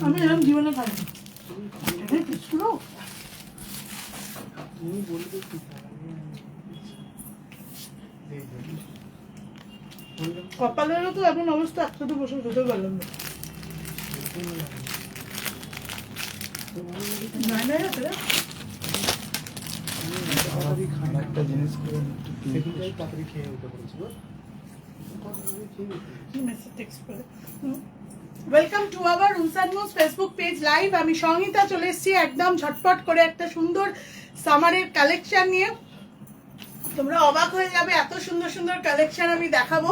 মানে আমি এরকম জীবনে খাইনি। কপালেরও তো এমন অবস্থা, একসাথে বসে খেতে পারলাম না। একটা জিনিস করে welcome to our rooms and moves Facebook page live. আমি সংহিতা চলে এসেছি একদম ঝটপট করে একটা সুন্দর সামারের কালেকশন নিয়ে। তোমরা অবাক হয়ে যাবে, এত সুন্দর সুন্দর কালেকশন আমি দেখাবো।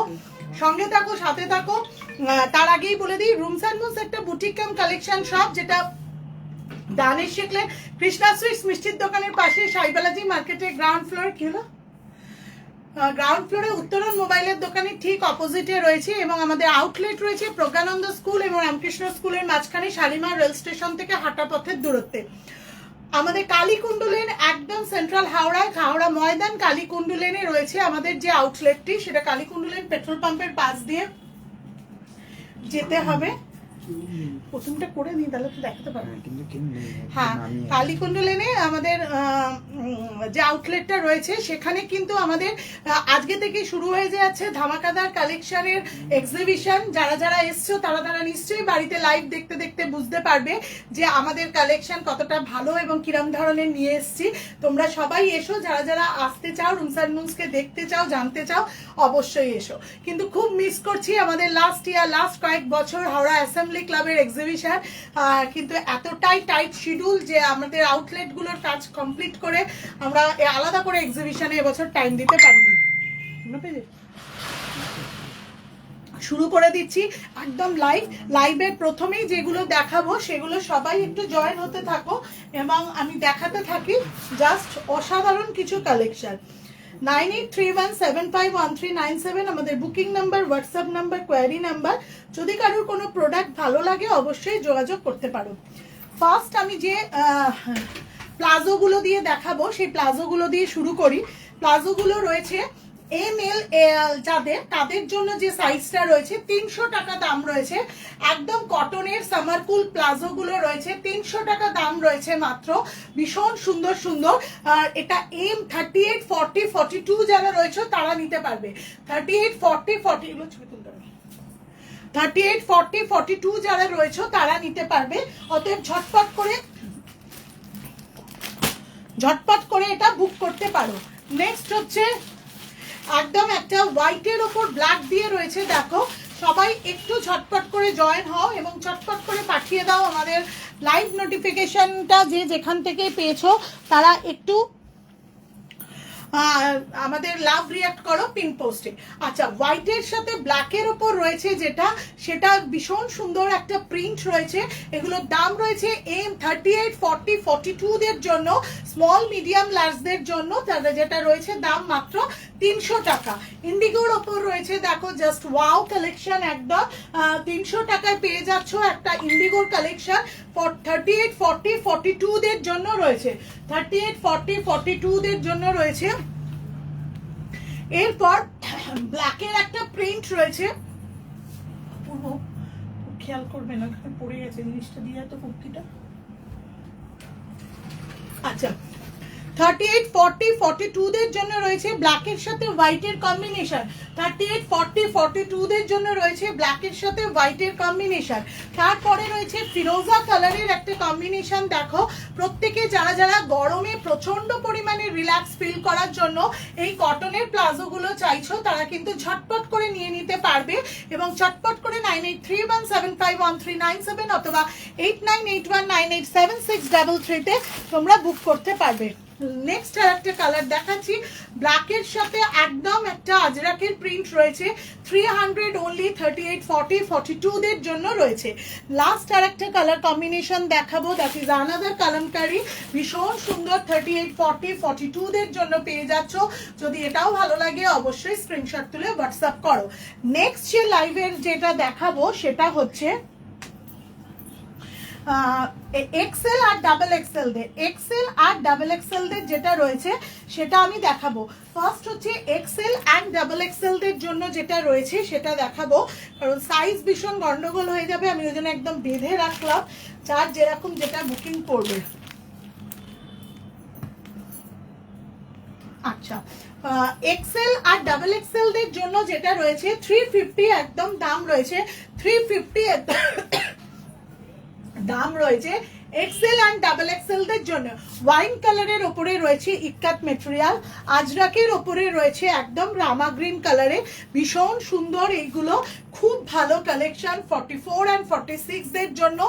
সঙ্গে থাকো, সাথে থাকো। তার আগেই বলে দিই, রুমস এন্ড মুভস একটা বুটিক কাম কালেকশন শপ, যেটা দানেশ শিখলে কৃষ্ণা সুইটস মিষ্টির দোকানের পাশে সাইবালাজি মার্কেটের গ্রাউন্ড ফ্লোর। কি হলো? গ্রাউন্ড ফ্লোরে উত্তরণ মোবাইলের দোকানের ঠিক অপোজিটে রয়েছে, এবং আমাদের আউটলেট রয়েছে প্রজ্ঞানন্দ স্কুল এবং রামকৃষ্ণ স্কুলের মাঝখানে শালিমার রেল স্টেশন থেকে হাঁটা পথের দূরত্বে। আমাদের কালীকুণ্ডু লেন একদম সেন্ট্রাল হাওড়ায়, হাওড়া ময়দান কালীকুণ্ডু লেনে রয়েছে আমাদের যে আউটলেটটি, সেটা কালীকুণ্ডু লেন পেট্রোল পাম্পের পাশ দিয়ে যেতে হবে। প্রথমটা করে নিই, তাহলে তো দেখাতে পারবো। হ্যাঁ, কালীকুণ্ডু লেনে আমাদের যে আউটলেটটা রয়েছে, সেখানে কিন্তু আমাদের আজকে থেকে শুরু হয়ে যাচ্ছে ধামাকাদার কালেকশনের এক্সিবিশন। যারা যারা এসছো তারা নিশ্চয়ই বাড়িতে লাইভ দেখতে দেখতে বুঝতে পারবে যে আমাদের কালেকশন কতটা ভালো এবং কিরম ধরনের নিয়ে এসছি। তোমরা সবাই এসো, যারা যারা আসতে চাও, রুমস এন্ড মুভসকে দেখতে চাও, জানতে চাও, অবশ্যই এসো। কিন্তু খুব মিস করছি আমাদের লাস্ট কয়েক বছর হাওড়া অ্যাসেম্বলি ক্লাবের এক্সিবিশন, কিন্তু এতটাই টাইট শিডিউল যে আমাদের আউটলেটগুলোর কাজ কমপ্লিট করে আমরা আলাদা করে এক্সিবিশনে এবছর টাইম দিতে পারিনি। শুরু করে দিচ্ছি একদম লাইভের প্রথমেই যেগুলো দেখাবো সেগুলো সবাই একটু জয়েন হতে থাকো, এবং আমি দেখাতে থাকি জাস্ট অসাধারণ কিছু কালেকশন। 9831751397 আমাদের booking number, WhatsApp number, query number. যদি কারোর কোনো প্রোডাক্ট ভালো লাগে অবশ্যই যোগাযোগ করতে পারো। ফার্স্ট আমি যে প্লাজোগুলো দিয়ে দেখাবো সেই প্লাজোগুলো দিয়ে শুরু করি। প্লাজোগুলো রয়েছে ML যাদের, তাদের জন্য যে সাইজটা রয়েছে 300 টাকা দাম রয়েছে। একদম কটনের সামারকুল প্লাজো গুলো রয়েছে 300 টাকা দাম রয়েছে মাত্র। ভীষণ সুন্দর সুন্দর। আর এটা M38 40 42 যারা রয়েছে তারা নিতে পারবে। 38 40 40 এগুলো ছবি তুলতে হবে। 38 40 42 যারা রয়েছে তারা নিতে পারবে। অতএব ঝটপট করে এটা বুক করতে পারো। নেক্সট হচ্ছে একদম একটা হোয়াইটের ওপর ব্ল্যাক দিয়ে রয়েছে। দেখো, সবাই একটু ঝটপট করে জয়েন হও এবং ঝটপট করে পাঠিয়ে দাও আমাদের লাইভ নোটিফিকেশনটা। যে যেখান থেকে পেয়েছো তারা একটু আমাদের লাভ রিয়াক্ট করো পিন পোস্টে। আচ্ছা, হোয়াইটের সাথে ব্ল্যাকের ওপর রয়েছে যেটা, সেটা ভীষণ সুন্দর একটা প্রিন্ট রয়েছে। এগুলোর দাম রয়েছে M38 40 42 দের জন্য, স্মল মিডিয়াম লার্জদের জন্য যেটা রয়েছে দাম মাত্র 300 টাকা। ইন্ডিগোর ওপর রয়েছে, দেখো জাস্ট ওয়াও কালেকশন। একদম 300 টাকায় পেয়ে যাচ্ছ একটা ইন্ডিগোর কালেকশন। 38 40 42 দের জন্য রয়েছে, 38 40 42 দের জন্য রয়েছে। এরপর ব্ল্যাকের একটা প্রিন্ট রয়েছে, খেয়াল করবে না পড়ে গেছে জিনিসটা দিয়ে, তো কুর্তিটা। আচ্ছা, 38 40 42 দের জন্য রয়েছে ব্ল্যাকের সাথে হোয়াইটের কম্বিনেশন। 38 40 42 দের জন্য রয়েছে ব্ল্যাকের সাথে হোয়াইটের কম্বিনেশন। তারপরে রয়েছে ফিরোজা কালারের একটা কম্বিনেশন। দেখো, প্রত্যেকে যারা যারা গরমে প্রচন্ড পরিমাণে রিল্যাক্স ফিল করার জন্য এই কটনের প্লাজোগুলো চাইছো, তারা কিন্তু ঝটপট করে নিয়ে নিতে পারবে। এবং চটপট করে 9831751397 অথবা 8981987633 তে তোমরা বুক করতে পারবে। নেক্সট আর একটা কালার দেখাচ্ছি, ব্ল্যাকের সাথে একদম একটা আজরাকের প্রিন্ট রয়েছে। 300 অনলি, 38 40 42 দের জন্য রয়েছে। লাস্ট আর একটা কালার কম্বিনেশন দেখাবো, দ্যাট ইজ আনাদার কালামকারি। ভীষণ সুন্দর, 38 40 42 দের জন্য পেয়ে যাচ্ছ। যদি এটাও ভালো লাগে অবশ্যই স্ক্রিনশট তুলে হোয়াটসঅ্যাপ করো। নেক্সট যে লাইভের যেটা দেখাবো সেটা হচ্ছে এক্সেল আর ডাবল এক্সেল দের, এক্সেল আর ডাবল এক্সেল দের যেটা রয়েছে সেটা আমি দেখাবো। ফার্স্ট হচ্ছে এক্সেল অ্যান্ড ডাবল এক্সেল দের জন্য যেটা রয়েছে সেটা দেখাবো, কারণ সাইজ ভীষণ গন্ডগোল হয়ে যাবে, আমি ওই জন্য একদম বেঁধে রাখলাম যার যেরকম যেটা বুকিং করবে। আচ্ছা, এক্সেল আর ডাবল এক্সেল দের জন্য যেটা রয়েছে 350 একদম দাম রয়েছে, 350 দাম রয়েছে এক্সেল অ্যান্ড ডাবল এক্সেল দের জন্য। ওয়াইন কালারের ওপরে রয়েছে ইক্কাত মেটেরিয়াল, আজরাকের ওপরে রয়েছে একদম রামা গ্রিন কালারে, ভীষণ সুন্দর এইগুলো, খুব ভালো কালেকশন 44 অ্যান্ড 46 দের জন্য,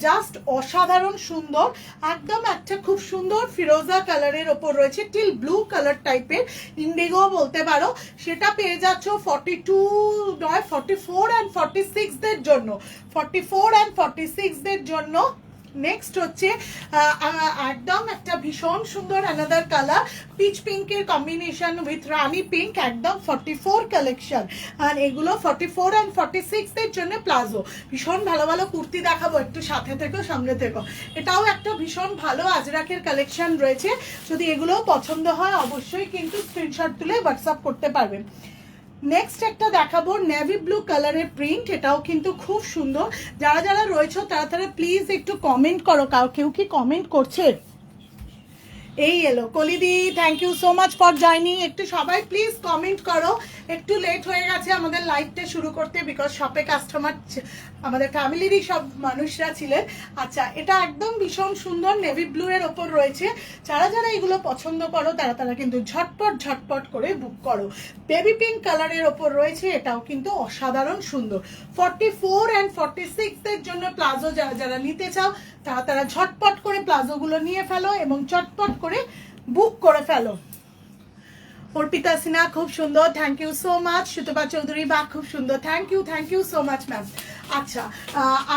জাস্ট অসাধারণ সুন্দর। একদম একটা খুব সুন্দর ফিরোজা কালারের ওপর রয়েছে, টিল ব্লু কালার টাইপের, ইন্ডিগো বলতে পারো, সেটা পেয়ে যাচ্ছ 42 নয় 44 অ্যান্ড 46 দের জন্য, 44 অ্যান্ড 46 দের জন্য। নেক্সট হচ্ছে একদম একটা ভীষণ সুন্দর অ্যানাদার কালার, পিচ পিঙ্কের কম্বিনেশন উইথ রানি পিঙ্ক, একদম 44 কালেকশন, আর এগুলো 44 অ্যান্ড 46 এর জন্য প্লাজো। ভীষণ ভালো ভালো কুর্তি দেখাবো, একটু সাথে থেকো, সঙ্গে থেকো। এটাও একটা ভীষণ ভালো আজরাকের কালেকশন রয়েছে, যদি এগুলোও পছন্দ হয় অবশ্যই কিন্তু স্ক্রিনশট তুলে হোয়াটসঅ্যাপ করতে পারবেন। নেক্সট একটা দেখাবো নেভি ব্লু কালারের প্রিন্ট, এটাও কিন্তু খুব সুন্দর। যারা যারা রয়েছে তারা তারা প্লিজ একটু কমেন্ট করো, কেউ কি কমেন্ট করছে? এই এলো কলিদি, thank you so much for joining. একটু সবাই প্লিজ কমেন্ট করো, একটু লেট হয়ে গেছে আমাদের লাইভটা শুরু করতে, বিকজ শপে কাস্টমার আমাদের ফ্যামিলিরই সব মানুষরা ছিলেন। আচ্ছা, এটা একদম ভীষণ সুন্দর নেভি ব্লু এর ওপর রয়েছে, যারা যারা এগুলো পছন্দ করো তারা তারা কিন্তু ঝটপট ঝটপট করে বুক করো। বেবি পিঙ্ক কালারের ওপর রয়েছে, এটাও কিন্তু অসাধারণ সুন্দর। 44 অ্যান্ড 46 এর জন্য প্লাজো যারা যারা নিতে চাও তারা তারা ঝটপট করে প্লাজোগুলো নিয়ে ফেলো এবং চটপট করে বুক করে ফেলো। অর্পিতা সিনহা খুব সুন্দর, thank you so much. Sutapa Chowdhury বা খুব সুন্দর, thank you so much ma'am. আচ্ছা,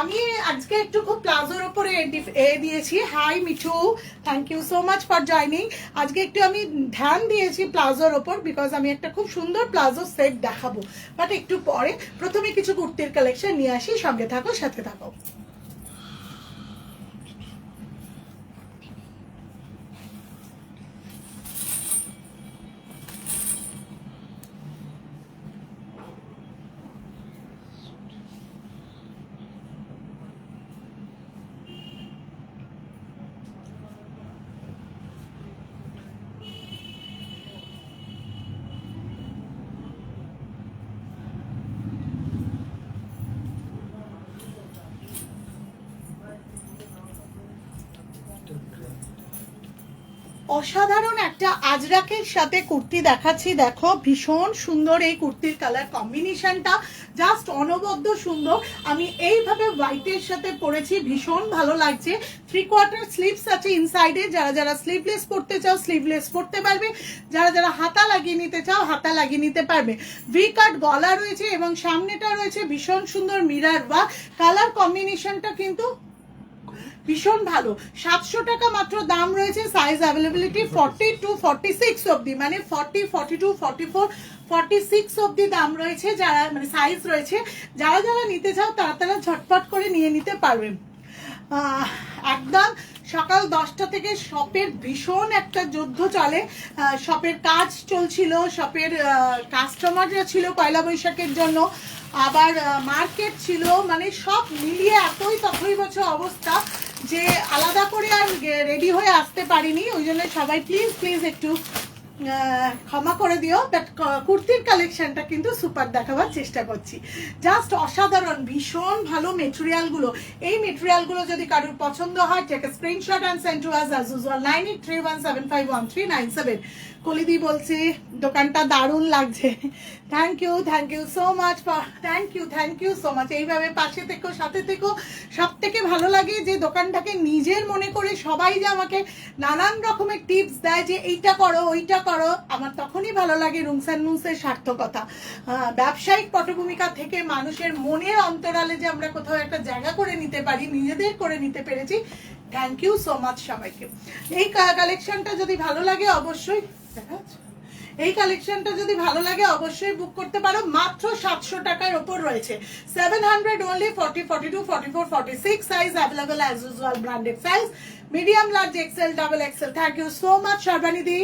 আমি আজকে একটু খুব প্লাজোর ওপরে দিয়েছি। Hi Mithu, thank you so much for joining. আজকে একটু আমি ধ্যান দিয়েছি প্লাজোর ওপর, বিকজ আমি একটা খুব সুন্দর প্লাজো সেট দেখাবো, বাট একটু পরে। প্রথমে কিছু কুর্তির কালেকশন নিয়ে আসি, সঙ্গে থাকো, সাথে থাকো। অসাধারণ একটা আজরাকের সাথে কুর্তি দেখাচ্ছি, দেখো ভীষণ সুন্দর এই কুর্তির কালার কম্বিনেশনটা, জাস্ট অনবদ্য সুন্দর। আমি এইভাবে হোয়াইটের সাথে পরেছি, ভীষণ ভালো লাগছে। 3/4 স্লিভস আছে ইনসাইডে, যারা যারা স্লিভলেস পরতে চাও স্লিভলেস পরতে পারবে, যারা যারা হাতা লাগিয়ে নিতে চাও হাতা লাগিয়ে নিতে পারবে। ভি কাট গলা রয়েছে এবং সামনেটা রয়েছে ভীষণ সুন্দর মিরার ওয়ার্ক, কালার কম্বিনেশনটা কিন্তু ভীষণ ভালো। 700 টাকা মাত্র দাম রয়েছে, সাইজ অ্যাভেলেবিলিটি 40 to 46 অবধি, মানে 40, 42, 44, 46 অবধি দাম রয়েছে, যারা মানে সাইজ রয়েছে। যারা যারা নিতে চাও তারা তারা ঝটপট করে নিয়ে নিতে পারবেন। একদম সকাল 10টা থেকে শপের ভীষণ একটা যুদ্ধ চলে, শপের কাজ চলছিল, শপের কাস্টমাররা ছিল পয়লা বৈশাখের জন্য, আবার মার্কেট ছিল, মানে সব মিলিয়ে এতই তথই বছর অবস্থা যে আলাদা করে আর রেডি হয়ে আসতে পারিনি। ওই জন্য সবাই প্লিজ প্লিজ একটু ক্ষমা করে দিও, বাট কুর্তির কালেকশনটা কিন্তু সুপার দেখাবার চেষ্টা করছি, জাস্ট অসাধারণ, ভীষণ ভালো মেটেরিয়ালগুলো। এই মেটেরিয়ালগুলো যদি কারোর পছন্দ হয়, take a screenshot and send to us as usual 9831751397। কলিদি বলছি দোকানটা দারুণ লাগছে, thank you so much for, thank you so much. এইভাবে পাশে থেকো, সাথে থেকো। সব থেকে ভালো লাগে যে দোকানটাকে নিজের মনে করে সবাই যে আমাকে নানান রকমের টিপস দেয় যে এইটা করো ওইটা করো, আমার তখনই ভালো লাগে রুমস অ্যান্ড মুনসের সার্থকতা। ব্যবসায়িক পটভূমিকা থেকে মানুষের মনের অন্তরালে যে আমরা কোথাও একটা জায়গা করে নিতে পারি, নিজেদের করে নিতে পেরেছি, থ্যাংক ইউ সো মাচ সবাইকে। এই কালেকশনটা যদি ভালো লাগে অবশ্যই দেখা যাচ্ছে, এই কালেকশনটা যদি ভালো লাগে অবশ্যই বুক করতে পারো, মাত্র 700 টাকার ওপর রয়েছে। 700 only, 40, 42, 44, 46 size available as usual, branded size, medium, large, XL, double XL. Thank you so much Sarbani দি।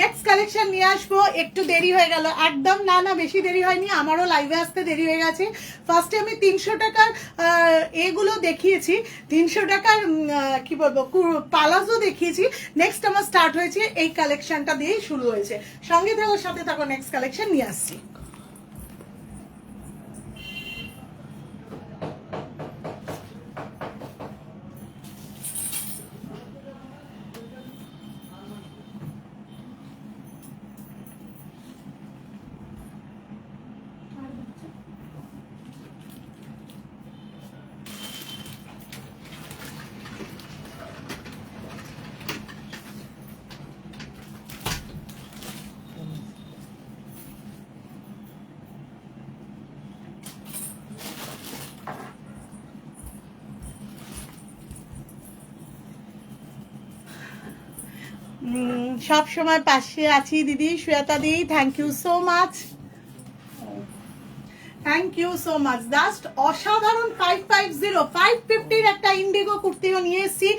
নেক্সট কালেকশন নিয়ে আসবো, একটু দেরি হয়ে গেল একদম, না না বেশি দেরি হয়নি, আমারও লাইভে আসতে দেরি হয়ে গেছে। ফার্স্টে আমি 300 টাকার এগুলো দেখিয়েছি, 300 টাকার কি বলবো পালাজো দেখিয়েছি। নেক্সট আমার স্টার্ট হয়েছে এই কালেকশনটা দিয়েই শুরু হয়েছে। সঙ্গে থাকো, সাথে থাকো, নেক্সট কালেকশন নিয়ে আসছি। সব সময় পাশে আছি দিদি, শ্বেতা দি, thank you so much, thank you so much. Just অসাধারণ 550 550 একটা ইন্ডিগো কুর্তিও নিয়ে এসেছি,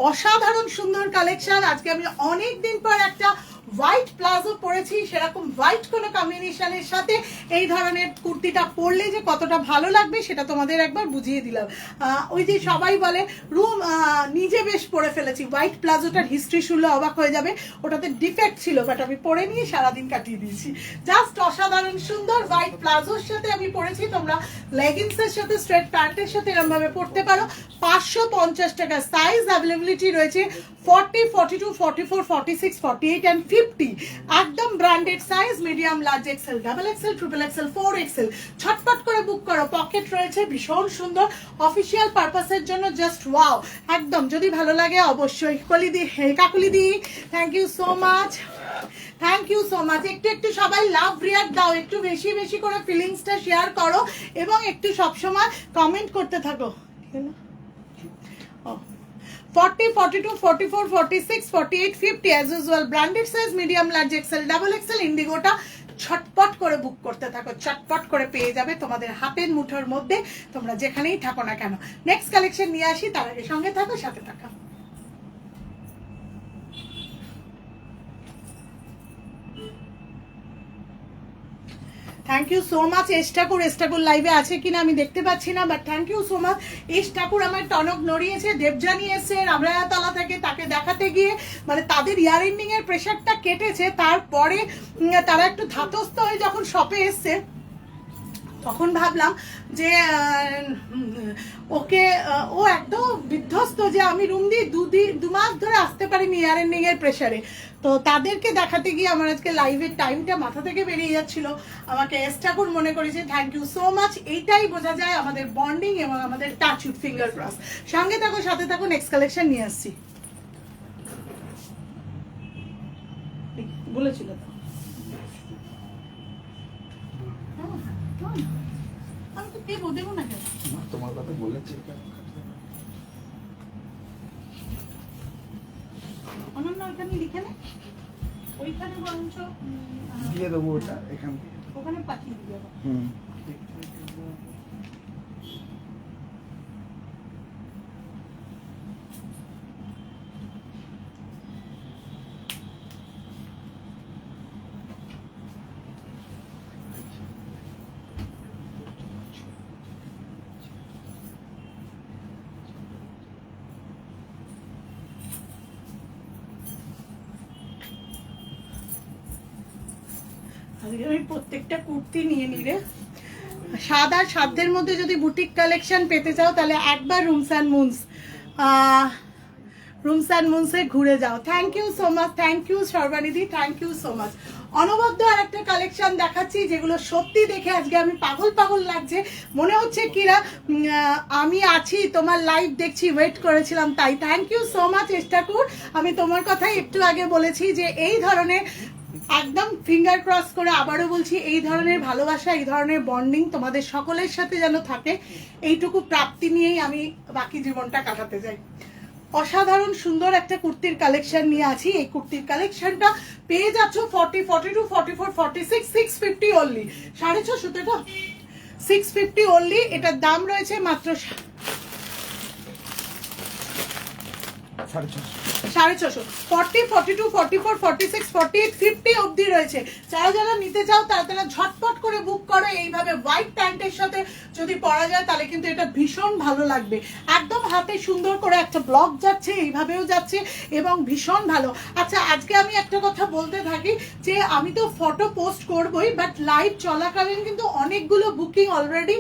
অসাধারণ সুন্দর কালেকশন। আজকে আমি অনেক দিন পর একটা হোয়াইট প্লাজো পরেছি, সেরকম হোয়াইট কোনো কম্বিনেশনের সাথে এই ধরনের কুর্তিটা পরলে যে কতটা ভালো লাগবে সেটা তোমাদের একবার বুঝিয়ে দিলাম। ওই যে সবাই বলে রুম নিজে বেশ পরে ফেলেছি, হোয়াইট প্লাজোটার হিস্ট্রি শুনলে অবাক হয়ে যাবে, ওটাতে ডিফেক্ট ছিল বাট আমি পরে নিয়ে সারাদিন কাটিয়ে দিয়েছি। জাস্ট অসাধারণ সুন্দর হোয়াইট প্লাজোর সাথে আমি পরেছি, তোমরা লেগিংসের সাথে স্ট্রেট প্যান্টের সাথে এরকম ভাবে পরতে পারো। 550 টাকা, সাইজ অ্যাভেলেবিলিটি রয়েছে 40, 42, 44, 46, 48 and 50। একদম branded size, medium, large, XL, double XL, triple XL, 4 XL. ছটপট করে বুক করো, পকেট রয়েছে ভীষণ সুন্দর, অফিসিয়াল পারপাসের জন্য জাস্ট ওয়াও একদম। যদি ভালো লাগে অবশ্যই কলিদি, কাকুলিদি, thank you so much, thank you so much. একটু একটু সবাই লাভ রিয়াক্ট দাও, একটু বেশি বেশি করে ফিলিংসটা শেয়ার করো এবং একটু সবসময় কমেন্ট করতে থাকো। 40, 42, 44, 46, 48, 50 as usual, branded size, medium, large, XL, double XL, ইন্ডিগোটা ছটপট করে বুক করতে থাকো, চটপট করে পেয়ে যাবে তোমাদের হাতের মুঠোর মধ্যে, তোমরা যেখানেই থাকো না কেন। নেক্সট কালেকশন নিয়ে আসি, তার আগে সঙ্গে থাকো, সাথে থাকো। Thank you so much. S Thakur লাইভে আছে কিনা আমি দেখতে পাচ্ছি না, but thank you so much. S Thakur আমার টনক নড়িয়েছে, দেবজানি এসে রামরায়াতলা থেকে, তাকে দেখাতে গিয়ে মানে তাদের ইয়ার এন্ডিং এর প্রেশারটা কেটেছে, তারপরে তারা একটু ধাতস্থ হয়ে যখন শপে এসছে তখন ভাবলাম যে ওকে, ও একদম বিধ্বস্ত যে আমি রুম দিয়ে 2 মাস ধরে আসতে পারিনি ইয়ার এন্ডিং এর প্রেশারে। তো তাদেরকে দেখাতে গিয়ে আমার আজকে লাইভের টাইমটা মাথা থেকে বেরিয়ে যাচ্ছিল, আমাকে এস ঠাকুর মনে করেছে, থ্যাংক ইউ সো মাচ। এইটাই বোঝা যায় আমাদের বন্ডিং এবং আমাদের টাচ উইথ ফিঙ্গার ক্রস। সঙ্গে থাকো, সাথে থাকো, নেক্সট কালেকশন নিয়ে আসছি। বলেছিল তো আমি তো দেবো দেবো না কেন, তোমার কথা বলেছি। অনন্য ওইখানে লিখে নে, ওইখানে বরঞ্চ দিয়ে দেবো ওটা এখান থেকে, ওখানে পাঠিয়ে দিয়ে দেবো। আজকে আমি প্রত্যেকটা কুর্তি নিয়ে নিলে, স্বাদ আর সাধ্যের মধ্যে যদি বুটিক কালেকশন পেতে চাও তাহলে একবার রুমস অ্যান্ড মুনসে ঘুরে যাও। Thank you so much, thank you সর্বানিধি, থ্যাংক ইউ সো মাচ। অনবদ্য আর একটা কালেকশন দেখাচ্ছি যেগুলো সত্যি দেখে আজকে আমি পাগল পাগল লাগছে, মনে হচ্ছে কিরা আমি আছি তোমার লাইভ দেখছি, ওয়েট করেছিলাম তাই। Thank you so much S Thakur. আমি তোমার কথাই একটু আগে বলেছি যে এই ধরনের একদম ফিঙ্গার ক্রস করে আবারও বলছি, এই ধরনের ভালোবাসা, এই ধরনের বন্ডিং তোমাদের সকলের সাথে যেন থাকে, এইটুকু প্রাপ্তি নিয়েই আমি বাকি জীবনটা কাটাতে চাই। অসাধারণ সুন্দর একটা কুর্তির কালেকশন নিয়ে আছি। এই কুর্তির কালেকশনটা পেয়ে যাচ্ছ 40, 42, 44, 46, 650 অনলি। 650 তো এটা 650 অনলি। এটার দাম রয়েছে মাত্র 650। 40, 42, 44, 46, 48, 50 অবধি রয়েছে। যারা যারা নিতে চাও তারা ঝটপট করে বুক করো। এইভাবে হোয়াইট প্যান্টের সাথে যদি পরা যায় তাহলে কিন্তু এটা ভীষণ ভালো লাগবে। একদম হাতে সুন্দর করে একটা ব্লক যাচ্ছে, এইভাবেও যাচ্ছে এবং ভীষণ ভালো। আচ্ছা, আজকে আমি একটা কথা বলতে থাকি যে আমি তো ফটো পোস্ট করবই, বাট লাইভ চলাকালীন কিন্তু অনেকগুলো বুকিং অলরেডি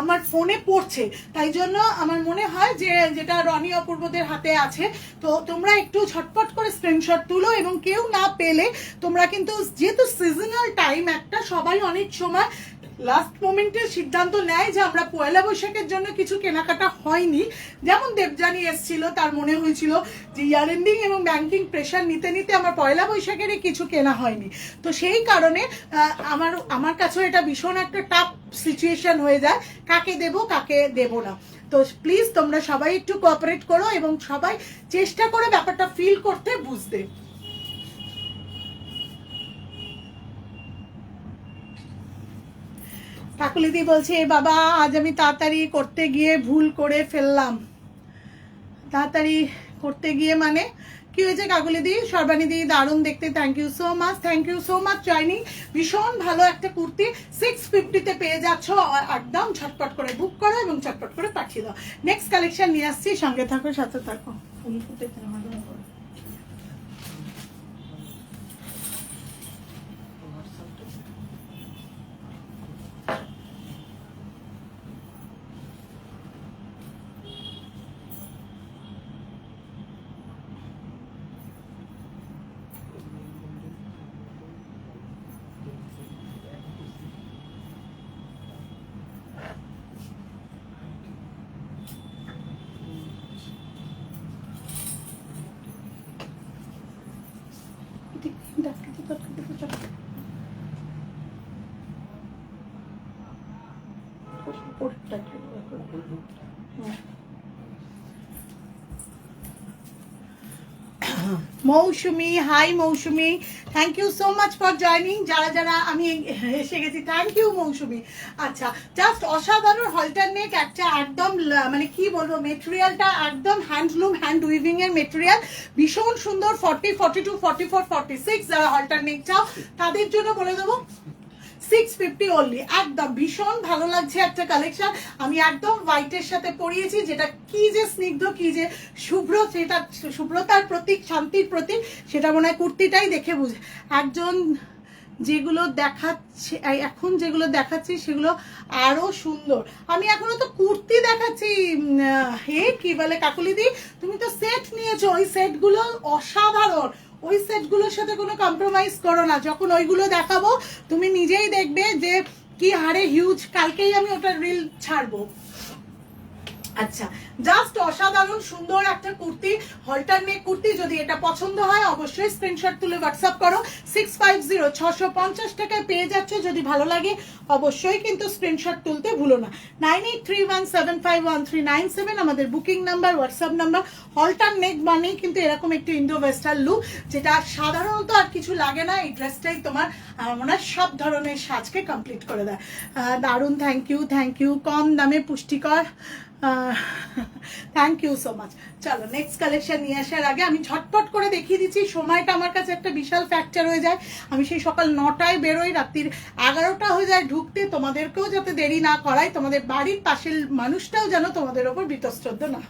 আমার ফোনে পড়ছে। তাই জন্য আমার মনে হয় যে যেটা রনি অপূর্বদের হাতে আছে, তো তোমরা একটু ঝটপট করে স্ক্রিনশট তুলো এবং কেউ না পেলে তোমরা কিন্তু, যেহেতু সিজনাল টাইম একটা, সবাই অনেক সময় লাস্ট মোমেন্টের সিদ্ধান্ত নেয় যে আমরা পয়লা বৈশাখের জন্য কিছু কেনাকাটা হয়নি। যেমন দেবযানী এসেছিল, তার মনে হয়েছিল যে ইয়ার এন্ডিং এবং ব্যাংকিং প্রেশার নিতে নিতে আমার পয়লা বৈশাখেরই কিছু কেনা হয়নি। তো সেই কারণে আমার কাছেও এটা ভীষণ একটা টাফ সিচুয়েশন হয়ে যায়, কাকে দেব কাকে দেব না। তো প্লিজ তোমরা সবাই একটু কোঅপারেট করো এবং সবাই চেষ্টা করে ব্যাপারটা ফিল করতে, বুঝতে। কাকুলিদি বলছে বাবা আজ আমি তাড়াতাড়ি করতে গিয়ে ভুল করে ফেললাম। তাড়াতাড়ি করতে গিয়ে মানে কি হয়েছে কাকুলিদি? সর্বানিদি দারুণ দেখতে, thank you so much, thank you so much জয়নি। ভীষণ ভালো একটা কুর্তি 650-তে পেয়ে যাচ্ছ। একদম ঝটপট করে বুক করো এবং ঝটপট করে পাঠিয়ে দাও। নেক্সট কালেকশন নিয়ে আসছি, সঙ্গে থাকো, সাথে থাকো। ফুল ফুটেছে আমার উপর। Mousumi, hi Mousumi, thank you so much for joining. যারা যারা আমি এসে গেছি, থ্যাংক ইউ মৌসুমি। আচ্ছা, জাস্ট অসাধারণ হলটার নেক, একটা একদম মানে কি বলবো, মেটেরিয়ালটা একদম হ্যান্ডলুম, হ্যান্ড উইভিং এর মেটেরিয়াল, ভীষণ সুন্দর। 40, 42, 44, 46 যারা হলটার নেক চাও তাদের জন্য বলে দেবো 650 অনলি। একদম ভীষণ ভালো লাগছে একটা কালেকশন। আমি একদম হোয়াইটের সাথে পরিয়েছি, যেটা কি যে স্নিগ্ধ, কি যে শুভ্র, সেটা শুভ্রতার প্রতীক, শান্তির প্রতীক, সেটা মনে হয় কুর্তিটাই দেখে বুঝে। একজন যেগুলো দেখাচ্ছে এখন, যেগুলো দেখাচ্ছি সেগুলো আরো সুন্দর। আমি এখনো তো কুর্তি দেখাচ্ছি। হে কি বলে কাকুলিদি, তুমি তো সেট নিয়েছো, ওই সেটগুলো অসাধারণ। ওই সেটগুলোর সাথে কোনো কম্প্রোমাইজ করো না। যখন ওইগুলো দেখাবো তুমি নিজেই দেখবে যে কি হারে হিউজ। কালকেই আমি ওটা রিল ছাড়বো। আচ্ছা, জাস্ট অসাধারণ সুন্দর একটা কুর্তি, হলটার নেক কুর্তি। যদি এটা পছন্দ হয় অবশ্যই স্ক্রিনশট তুলে হোয়াটসঅ্যাপ করো। 650 650 টাকায় পেয়ে যাচ্ছ। যদি ভালো লাগে অবশ্যই কিন্তু স্ক্রিনশট তুলতে ভুলো না। 9831751397 আমাদের বুকিং নাম্বার, হোয়াটসঅ্যাপ নাম্বার। হলটার নেক মানেই কিন্তু এরকম একটি ইন্ডো ওয়েস্টার্ন লুক, যেটা সাধারণত আর কিছু লাগে না। এই ড্রেসটাই তোমার আমার মনে হয় সব ধরনের সাজকে কমপ্লিট করে দেয়। দারুণ, থ্যাংক ইউ, থ্যাংক ইউ। কম দামে পুষ্টিকর, থ্যাংক ইউ সো মাচ। চলো নেক্সট কালেকশন নিয়ে আসার আগে আমি ঝটপট করে দেখিয়ে দিচ্ছি। সময়টা আমার কাছে একটা বিশাল ফ্যাক্টর হয়ে যায়। আমি সেই সকাল 9টায় বেরোই, রাত্রির 11টা হয়ে যায় ঢুকতে। তোমাদেরকেও যাতে দেরি না করাই, তোমাদের বাড়ির পাশের মানুষটাও যেন তোমাদের ওপর বীতশ্রদ্ধ না।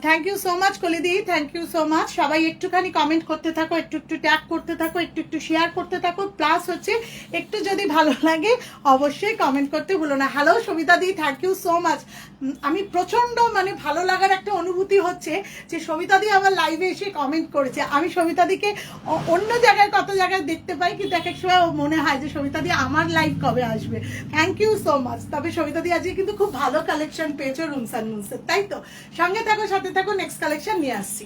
থ্যাংক ইউ সো মাচ কলিদি, থ্যাংক ইউ সো মাচ। সবাই একটুখানি কমেন্ট করতে থাকো, একটু একটু ট্যাগ করতে থাকো, একটু একটু শেয়ার করতে থাকো। প্লাস হচ্ছে একটু যদি ভালো লাগে অবশ্যই কমেন্ট করতে ভুলো না। হ্যালো সবিতা দি, থ্যাংক ইউ সো মাচ। আমি প্রচন্ড মানে ভালো লাগার একটা অনুভূতি হচ্ছে যে সবিতা দি আমার লাইভে এসে কমেন্ট করেছে। আমি সবিতা দিকে অন্য জায়গায় কত জায়গায় দেখতে পাই, কিন্তু এক এক সময় মনে হয় যে সবিতা দি আমার লাইভ কবে আসবে। Thank you so much. তবে সবিতা দি আজকে কিন্তু খুব ভালো কালেকশন পেয়েছো রুমস অ্যান্ড মুনসের, তাই তো? সঙ্গে থাকো, সাথে থাকো, নেক্সট কালেকশন নিয়ে আসছি।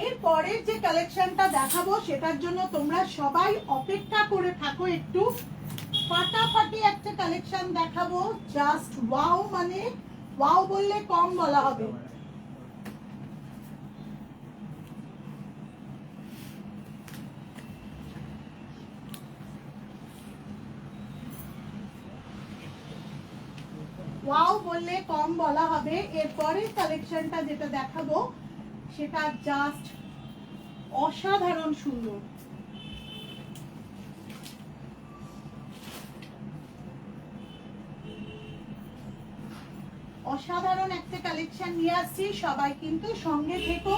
এরপরের যে কালেকশনটা দেখাবো সেটার জন্য তোমরা সবাই অপেক্ষা করে থাকো একটু। ফাটাফাটি একটা কালেকশন দেখাবো, জাস্ট ওয়াও, মানে ওয়াও বললে কম বলা হবে। ওয়াও বললে কম বলা হবে। এরপরের কালেকশনটা যেটা দেখাবো সেটা জাস্ট অসাধারণ সুন্দর। অসাধারণ একটা কালেকশন নিয়ে আসছি, সবাই কিন্তু সঙ্গে থেকো,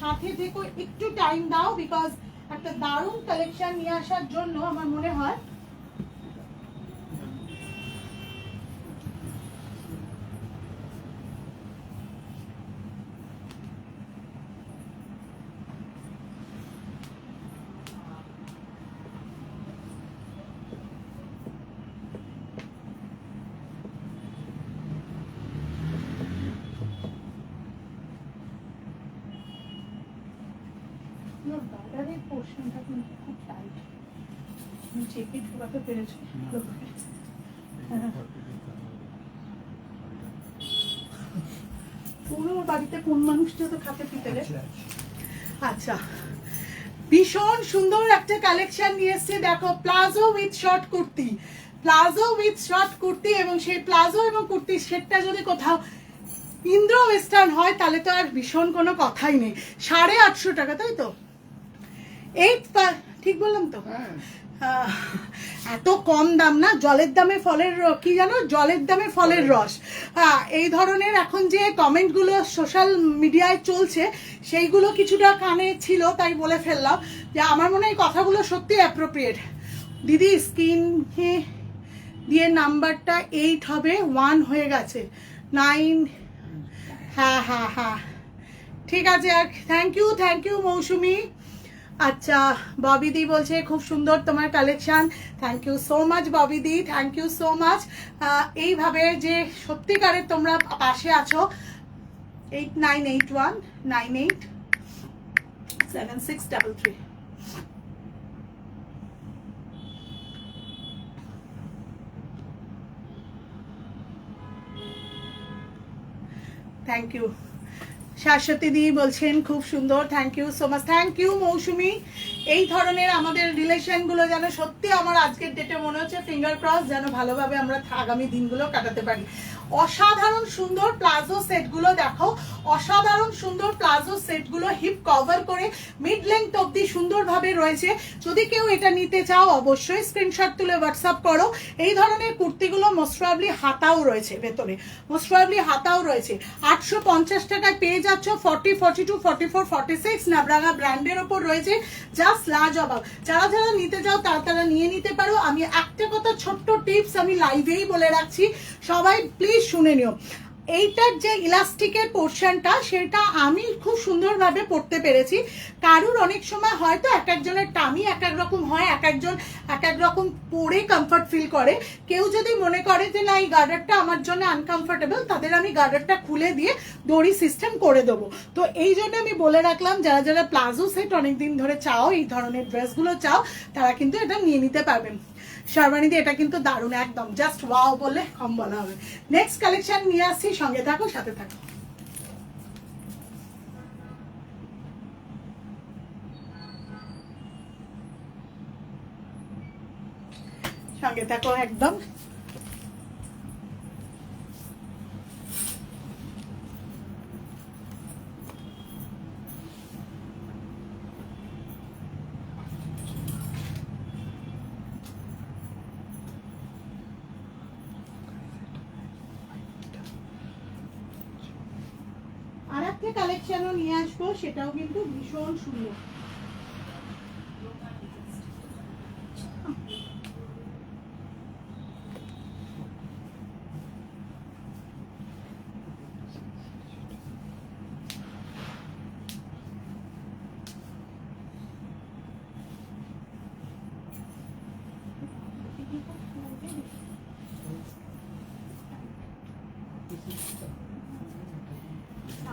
সাথে থেকো, একটু টাইম দাও, বিকজ একটা দারুণ কালেকশন নিয়ে আসার জন্য আমার মনে হয় বার্ডারের পোর্শনটা কিন্তু খুব টাইট, চেপে ঢোকাতে পেরেছো। পুরো বাড়িতে কোন মানুষটা তো খাতে পিতলে। আচ্ছা, ভীষণ সুন্দর একটা কালেকশন নিয়ে এসেছে, দেখো palazzo with short kurti, palazzo with short kurti, এবং সেই প্লাজো এবং কুর্তির সেটটা যদি কোথাও ইন্দ্র ওয়েস্টার্ন হয় তাহলে তো আর ভীষণ কোনো কথাই নেই। 850 টাকা, তাই তো? ঠিক বললাম তো? এত কম দাম না, জলের দামে ফলের কি জানো, জলের দামে ফলের রস। এই ধরনের এখন যে কমেন্টগুলো সোশ্যাল মিডিয়ায় চলছে সেইগুলো কিছুটা কানে ছিল, তাই বলে ফেললাম যে আমার মনে হয় কথাগুলো সত্যি অ্যাপ্রোপ্রিয়েট। দিদি স্ক্রিন দিয়ে নাম্বারটা 8 হবে, 1 হয়ে গেছে, 9। হ্যাঁ হ্যাঁ হ্যাঁ, ঠিক আছে। আর থ্যাংক ইউ মৌসুমি। আচ্ছা, ববিদি বলছে খুব সুন্দর তোমার collection, thank you so much ববিদি, থ্যাংক ইউ সো মাচ। এইভাবে যে সত্যিকারের তোমরা পাশে আছো। 8981987633। Thank you. শাশ্বতী দি বলছেন খুব সুন্দর, thank you so much, thank you Mousumi. এই ধরনের আমাদের রিলেশনগুলো যেন সত্যি আমার আজকের ডেটে মনে হচ্ছে ফিঙ্গার ক্রস, যেন ভালোভাবে আমরা আগামী দিনগুলো কাটাতে পারি। অসাধারণ সুন্দর প্লাজো সেটগুলো দেখো, অসাধারণ সুন্দর প্লাজো সেটগুলো হিপ কভার করে মিড লেন্থ অবধি সুন্দরভাবে রয়েছে। যদি কেউ এটা নিতে চাও অবশ্যই স্ক্রিনশট তুলে হোয়াটসঅ্যাপ করো। এই ধরনের কুর্তিগুলো মোস্ট প্রবাবলি হাতাও রয়েছে, ভেতরে মোস্ট প্রবাবলি হাতাও রয়েছে। 850 টাকায় পেয়ে যাচ্ছ 40, 42, 44, 46 নাবরাঙ্গা ব্র্যান্ডের ওপর রয়েছে, জাস্ট লাজবাব। যারা যারা নিতে চাও তারা নিয়ে নিতে পারো। আমি একটা কথা ছোট্ট টিপস আমি লাইভেই বলে রাখছি, সবাই প্লিজ শুনে নিও। এইটার যে ইলাস্টিকের পোর্শনটা সেটা আমি খুব সুন্দরভাবে পড়তে পেরেছি। কারুর অনেক সময় হয়তো এক একজনের টামি এক এক রকম হয়, এক একজন এক এক রকম পরে কমফর্ট ফিল করে। কেউ যদি মনে করে যে না এই গার্ডারটা আমার জন্য আনকমফোর্টেবল, তাদের আমি গার্ডারটা খুলে দিয়ে দড়ি সিস্টেম করে দেবো। তো এই জন্য আমি বলে রাখলাম, যারা যারা প্লাজো সেট অনেকদিন ধরে চাও, এই ধরনের ড্রেসগুলো চাও, তারা কিন্তু এটা নিয়ে নিতে পারবেন। শারবানিদি এটা কিন্তু দারুণ, একদম জাস্ট ওয়াও বলে কম বলা হবে। নেক্সট কালেকশন নিয়ে আসছি, সঙ্গে থাকো, সাথে থাকো। সঙ্গে থাকো একদম। আর একটা কালেকশনও নিয়ে আসবো, সেটাও কিন্তু ভীষণ সুন্দর।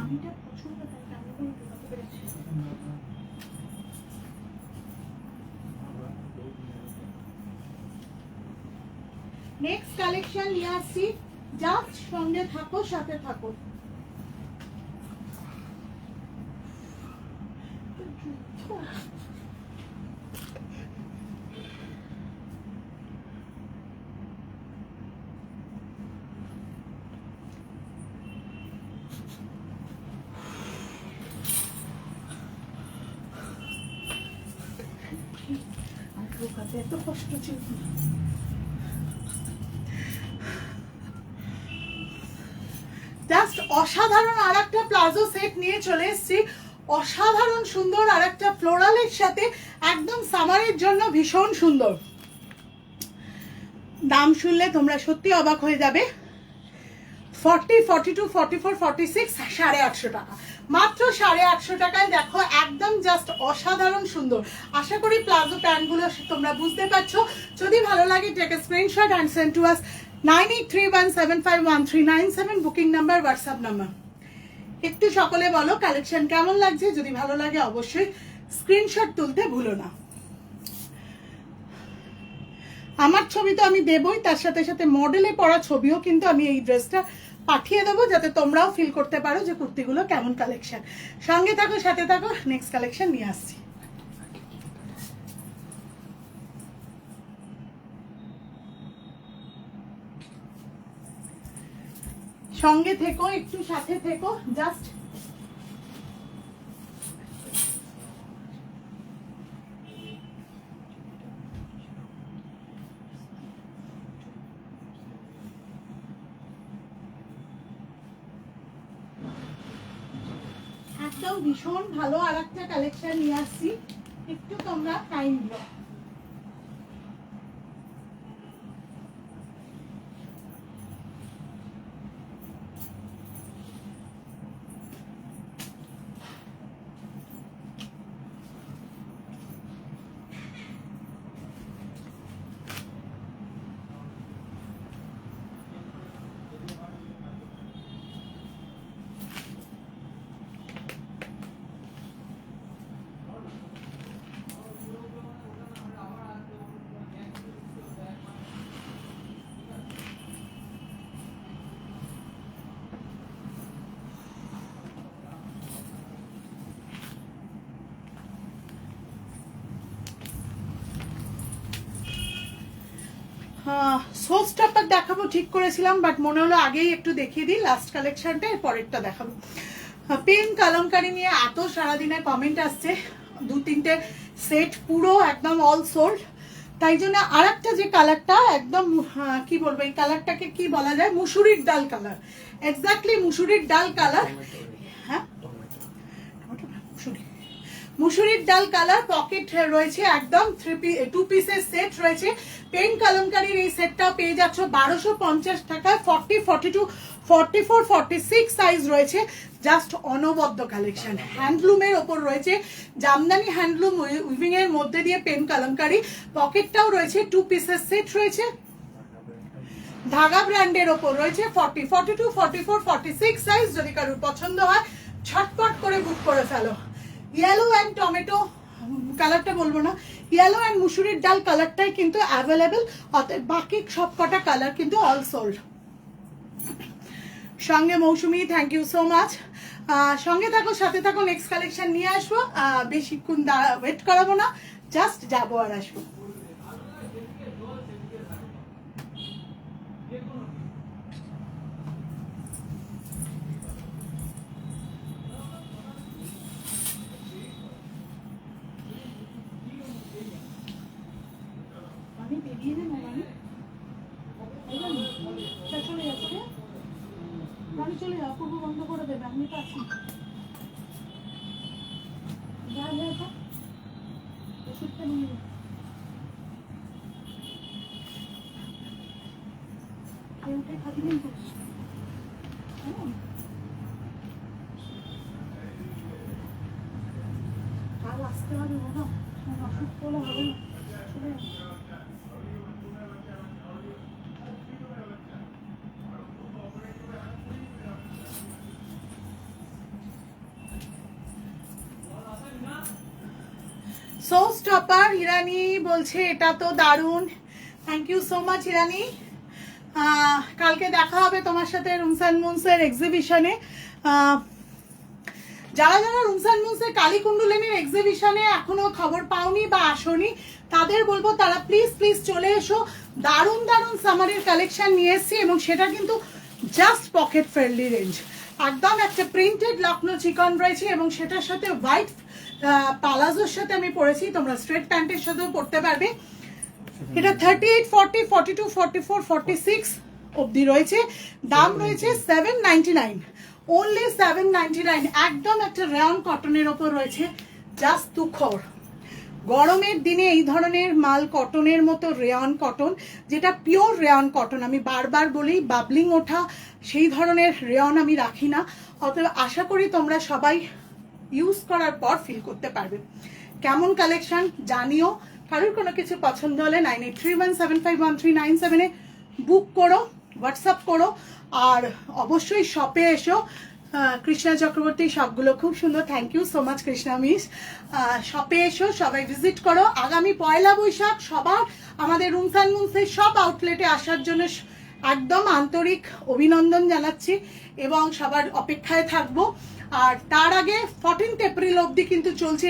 আমিটা পছন্দ, তাই আমি বোঝাতে পেরেছি। নেক্সট কালেকশন নিয়ে আসছি, জাস্ট সঙ্গে থাকো, সাথে থাকো। এত কষ্ট ছিল। জাস্ট অসাধারণ আর একটা প্লাজো সেট নিয়ে চলে এসেছি, অসাধারণ সুন্দর আর একটা ফ্লোরালের সাথে, একদম সামারের জন্য ভীষণ সুন্দর। দাম শুনলে তোমরা সত্যি অবাক হয়ে যাবে। 40, 42, 44, 46, 850 টাকা, মাত্র 850 টাকায়। দেখো একদম জাস্ট অসাধারণ সুন্দর। আশা করি প্লাজো প্যান্টগুলো তোমরা বুঝতে পারছো। যদি ভালো লাগে take a screenshot and send to us 9831751397, booking number, WhatsApp number. একটু সকলে বলো কালেকশন কেমন লাগছে। যদি ভালো লাগে অবশ্যই স্ক্রিনশট তুলতে ভুলো না। আমার ছবি তো আমি দেবই, তার সাথে সাথে মডেলে পড়া ছবিও কিন্তু আমি এই ড্রেসটা পাঠিয়ে দেবো, যাতে তোমরাও ফিল করতে পারো যে কুর্তিগুলো কেমন কালেকশন। সঙ্গে থাকো, সাথে থাকো, নেক্সট কালেকশন নিয়ে আসছি। সঙ্গে থেকো, একটু সাথে থেকো, জাস্ট একদম ভীষণ ভালো আর একটা কালেকশন নিয়ে আসছি, একটু তোমরা টাইম দিও। সোল স্টপার দেখাবো ঠিক করেছিলাম, বাট মনে হলো আগেই একটু দেখিয়ে দিই লাস্ট কালেকশনটা, এর পরেরটা দেখাবো। পেন কালামকারি নিয়ে এত সারাদিনে কমেন্ট আসছে, 2-3টে সেট পুরো একদম অল সোল্ড। তাই জন্য আর একটা যে কালারটা একদম কি বলবো, এই কালারটাকে কি বলা যায়, মুসুরির ডাল কালার, এক্স্যাক্টলি মুসুরির ডাল কালার। হ্যাঁ, মুসুরির ডাল কালার, পকেট রয়েছে, একদম 2 পিসের সেট রয়েছে। পেন কলমকারীর এই সেটটা পেয়ে যাচ্ছ 1250 টাকায়। 40, 42, 44, 46 সাইজ রয়েছে। জাস্ট অনবদ্য কালেকশন, হ্যান্ডলুমের ওপর রয়েছে, জামদানি হ্যান্ডলুম উইভিং এর মধ্যে দিয়ে পেন কলমকারী, পকেটটাও রয়েছে, 2 পিসের সেট রয়েছে, ধাগা ব্র্যান্ডের ওপর রয়েছে। 40, 42, 44, 46 সাইজ। যদি কারোর পছন্দ হয় ছটপট করে বুক করে ফেলো। ইয়েলো অ্যান্ড টমেটো কালারটা বলবো না, ইয়েলো অ্যান্ড মুসুরির ডাল কালারটাই কিন্তু অ্যাভেলেবেল, অতএব বাকি সব কটা কালার কিন্তু অল সোল্ড। সঙ্গে মৌসুমি, থ্যাংক ইউ সো মাচ। সঙ্গে থাকো, সাথে থাকো, নেক্সট কালেকশন নিয়ে আসবো। বেশিক্ষণ ওয়েট করাবো না, জাস্ট যাবো আর আসবো। চলে যাও, পূর্ব বন্ধ করে দেবে, আমি তো আছি। যা যা যা, ওষুধটা নিয়ে উঠে খাবি কিন্তু কাল আসতে হবে, বাবা অসুখ করলে হবে না। চলে যাও। সো স্টপার ইরানি বলছে এটা তো দারুণ, থ্যাংক ইউ সো মাচ ইরানি। কালকে দেখা হবে তোমার সাথে রুমস অ্যান্ড মুনসের এক্সিবিশনে। যারা যারা রুমস অ্যান্ড মুনসের কালীকুণ্ডলিনীর এক্সিবিশনে এখনো খবর পাওনি বা আসোনি, তাদের বলবো তারা প্লিজ প্লিজ চলে এসো। দারুণ দারুণ সামারের কালেকশন নিয়ে এসেছি, এবং সেটা কিন্তু জাস্ট পকেট ফ্রেন্ডলি রেঞ্জ। একদম একটা প্রিন্টেড লখনৌ চিকন রয়েছে, এবং সেটার সাথে হোয়াইট পালাজোর সাথে আমি পরেছি, তোমরা স্ট্রেট প্যান্টের সাথেও পরতে পারবে। এটা 38, 40, 42, 44, 46 অবধি রয়েছে। দাম রয়েছে 799, অনলি 799। একদম একটা রেয়ন কটনের ওপর রয়েছে, জাস্ট তুখর। গরমের দিনে এই ধরনের মাল কটনের মতো রেয়ন কটন, যেটা পিওর রেয়ন কটন, আমি বারবার বলি বাবলিং ওঠা সেই ধরনের রেয়ন আমি রাখি না। অতএব আশা করি তোমরা সবাই ইউজ করার পর ফিল করতে পারবে। কেমন কালেকশন জানিও। কারোর কোনো কিছু পছন্দ হলে 9831751397 বুক করো, হোয়াটসঅ্যাপ করো। আর অবশ্যই শপে এসো। কৃষ্ণা চক্রবর্তী সবগুলো খুব সুন্দর, thank you so much Krishna miss. শপে এসো, সবাই ভিজিট করো। আগামী 1লা বৈশাখ সবার আমাদের রুমস অ্যান্ড মুনসের সব আউটলেটে আসার জন্য একদম আন্তরিক অভিনন্দন জানাচ্ছি, এবং সবার অপেক্ষায় থাকবো। আর তার আগে 14 এপ্রিল অবধি কিন্তু চলছে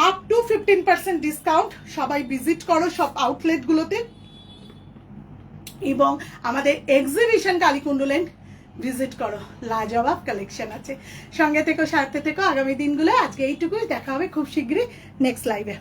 আপ টু 15% ডিসকাউন্ট। সবাই ভিজিট করো সব আউটলেটগুলোতে, এবং আমাদের এক্সিবিশন কালীকুণ্ডলিনী ভিজিট করো। লাজবাব কালেকশন আছে। সঙ্গে থেকো, সাথে থেকো আগামী দিনগুলো। আজকে এইটুকুই, দেখা হবে খুব শীঘ্রই নেক্সট লাইভে।